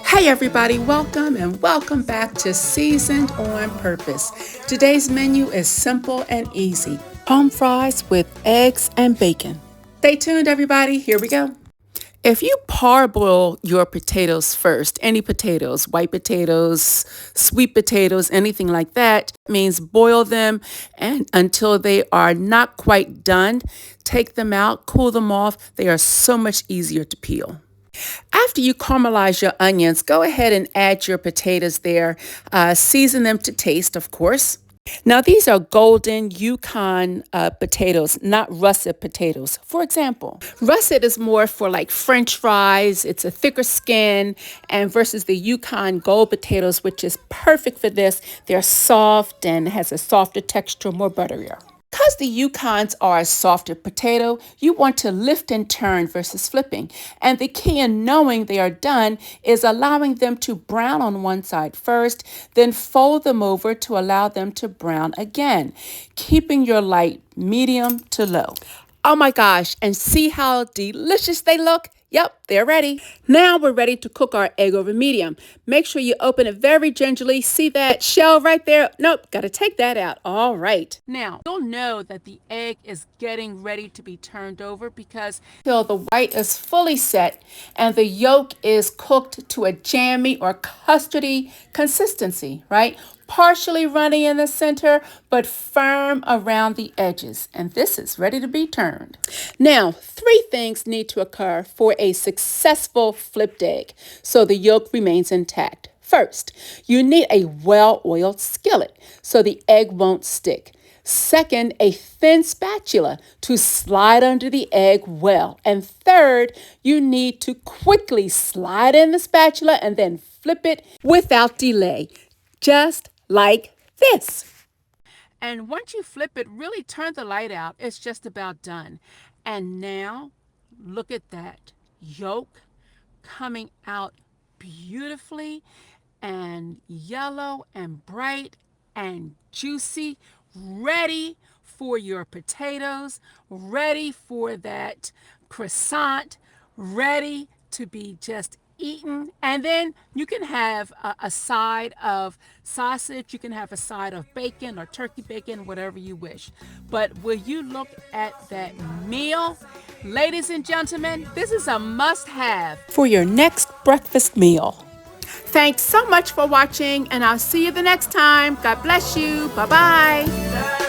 Hey everybody, welcome and welcome back to Seasoned on Purpose. Today's menu is simple and easy. Home fries with eggs and bacon. Stay tuned everybody, here we go. If you parboil your potatoes first, any potatoes, white potatoes, sweet potatoes, anything like that, means boil them and until they are not quite done. Take them out, cool them off. They are so much easier to peel. After you caramelize your onions, go ahead and add your potatoes there. Season them to taste, of course. Now, these are golden Yukon potatoes, not russet potatoes. For example, russet is more for like French fries. It's a thicker skin, and versus the Yukon gold potatoes, which is perfect for this. They're soft and has a softer texture, more butterier. Because the Yukons are a softer potato, you want to lift and turn versus flipping. And the key in knowing they are done is allowing them to brown on one side first, then fold them over to allow them to brown again, keeping your light medium to low. Oh my gosh, and see how delicious they look? Yep, they're ready. Now we're ready to cook our egg over medium. Make sure you open it very gingerly. See that shell right there? Nope, got to take that out. All right. Now, you'll know that the egg is getting ready to be turned over because till the white is fully set and the yolk is cooked to a jammy or custardy consistency, right? Partially runny in the center, but firm around the edges. And this is ready to be turned. Now, 3 things need to occur for a successful flipped egg so the yolk remains intact. First, you need a well-oiled skillet so the egg won't stick. Second, a thin spatula to slide under the egg well. And third, you need to quickly slide in the spatula and then flip it without delay. Just like this. And once you flip it, really turn the light out. It's just about done. And now, look at that yolk coming out beautifully and yellow and bright and juicy, ready for your potatoes, ready for that croissant, ready to be just eaten. And then you can have a side of sausage, you can have a side of bacon or turkey bacon, whatever you wish. But will you look at that meal? Ladies and gentlemen, this is a must-have for your next breakfast meal. Thanks so much for watching, and I'll see you the next time. God bless you. Bye-bye.